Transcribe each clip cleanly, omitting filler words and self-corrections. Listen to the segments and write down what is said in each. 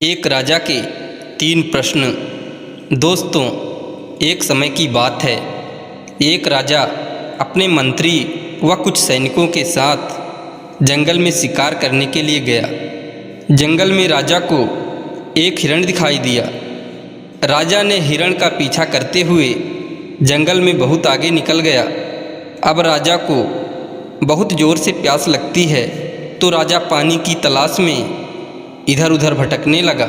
एक राजा के 3 प्रश्न। दोस्तों, एक समय की बात है। एक राजा अपने मंत्री व कुछ सैनिकों के साथ जंगल में शिकार करने के लिए गया। जंगल में राजा को एक हिरण दिखाई दिया। राजा ने हिरण का पीछा करते हुए जंगल में बहुत आगे निकल गया। अब राजा को बहुत ज़ोर से प्यास लगती है, तो राजा पानी की तलाश में इधर उधर भटकने लगा।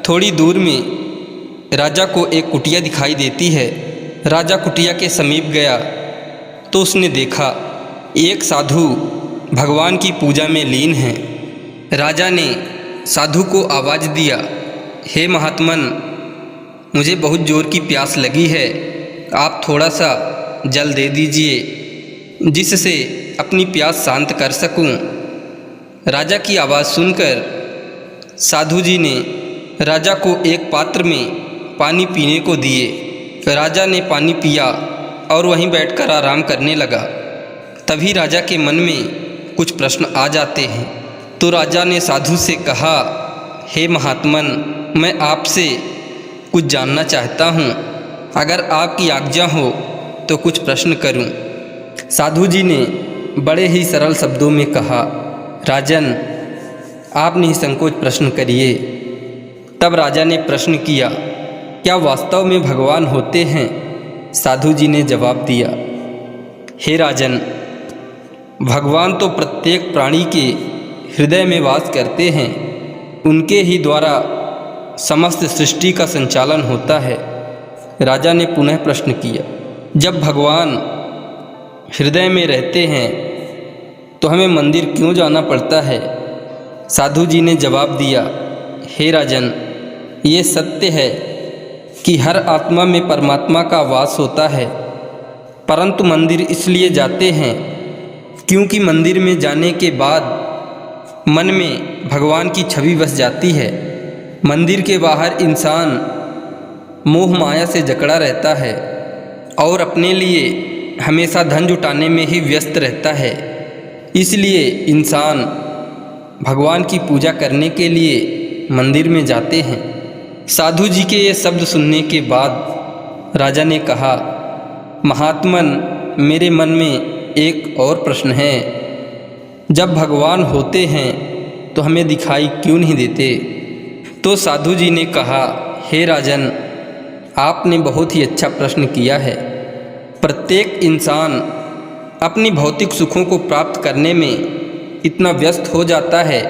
थोड़ी दूर में राजा को एक कुटिया दिखाई देती है। राजा कुटिया के समीप गया तो उसने देखा एक साधु भगवान की पूजा में लीन है। राजा ने साधु को आवाज़ दिया, हे महात्मन, मुझे बहुत ज़ोर की प्यास लगी है, आप थोड़ा सा जल दे दीजिए जिससे अपनी प्यास शांत कर सकूं। राजा की आवाज़ सुनकर साधु जी ने राजा को एक पात्र में पानी पीने को दिए। राजा ने पानी पिया और वहीं बैठकर आराम करने लगा। तभी राजा के मन में कुछ प्रश्न आ जाते हैं। तो राजा ने साधु से कहा, हे महात्मन, मैं आपसे कुछ जानना चाहता हूँ। अगर आपकी आज्ञा हो तो कुछ प्रश्न करूँ। साधु जी ने बड़े ही सरल शब्दों में कहा, राजन, आप निसंकोच प्रश्न करिए। तब राजा ने प्रश्न किया, क्या वास्तव में भगवान होते हैं? साधु जी ने जवाब दिया, हे राजन, भगवान तो प्रत्येक प्राणी के हृदय में वास करते हैं। उनके ही द्वारा समस्त सृष्टि का संचालन होता है। राजा ने पुनः प्रश्न किया, जब भगवान हृदय में रहते हैं तो हमें मंदिर क्यों जाना पड़ता है? साधु जी ने जवाब दिया, हे राजन, ये सत्य है कि हर आत्मा में परमात्मा का वास होता है, परंतु मंदिर इसलिए जाते हैं क्योंकि मंदिर में जाने के बाद मन में भगवान की छवि बस जाती है। मंदिर के बाहर इंसान मोह माया से जकड़ा रहता है और अपने लिए हमेशा धन जुटाने में ही व्यस्त रहता है। इसलिए इंसान भगवान की पूजा करने के लिए मंदिर में जाते हैं। साधु जी के ये शब्द सुनने के बाद राजा ने कहा, महात्मन, मेरे मन में एक और प्रश्न है। जब भगवान होते हैं तो हमें दिखाई क्यों नहीं देते? तो साधु जी ने कहा, हे राजन, आपने बहुत ही अच्छा प्रश्न किया है। प्रत्येक इंसान अपनी भौतिक सुखों को प्राप्त करने में इतना व्यस्त हो जाता है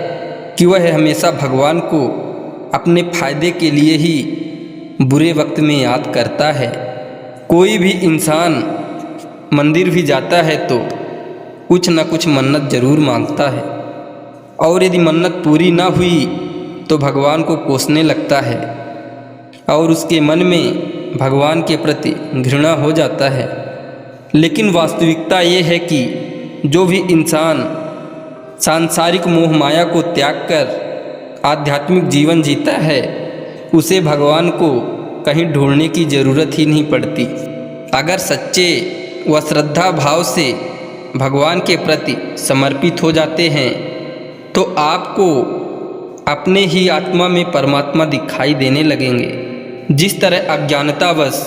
कि वह हमेशा भगवान को अपने फायदे के लिए ही बुरे वक्त में याद करता है। कोई भी इंसान मंदिर भी जाता है तो कुछ न कुछ मन्नत जरूर मांगता है, और यदि मन्नत पूरी ना हुई तो भगवान को कोसने लगता है और उसके मन में भगवान के प्रति घृणा हो जाता है। लेकिन वास्तविकता ये है कि जो भी इंसान सांसारिक मोह माया को त्याग कर आध्यात्मिक जीवन जीता है, उसे भगवान को कहीं ढूंढने की ज़रूरत ही नहीं पड़ती। अगर सच्चे व श्रद्धा भाव से भगवान के प्रति समर्पित हो जाते हैं तो आपको अपने ही आत्मा में परमात्मा दिखाई देने लगेंगे। जिस तरह अज्ञानतावश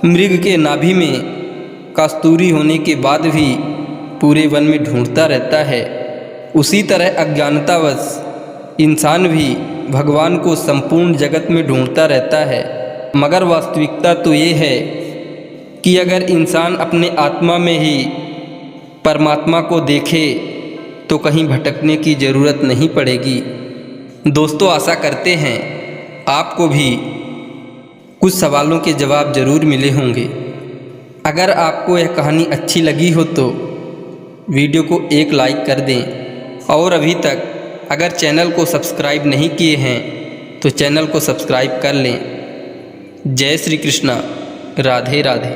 मृग के नाभि में कस्तूरी होने के बाद भी पूरे वन में ढूंढता रहता है, उसी तरह अज्ञानतावश इंसान भी भगवान को संपूर्ण जगत में ढूंढता रहता है। मगर वास्तविकता तो ये है कि अगर इंसान अपने आत्मा में ही परमात्मा को देखे तो कहीं भटकने की ज़रूरत नहीं पड़ेगी। दोस्तों, आशा करते हैं आपको भी कुछ सवालों के जवाब ज़रूर मिले होंगे। अगर आपको यह कहानी अच्छी लगी हो तो वीडियो को एक लाइक कर दें, और अभी तक अगर चैनल को सब्सक्राइब नहीं किए हैं तो चैनल को सब्सक्राइब कर लें। जय श्री कृष्णा, राधे राधे।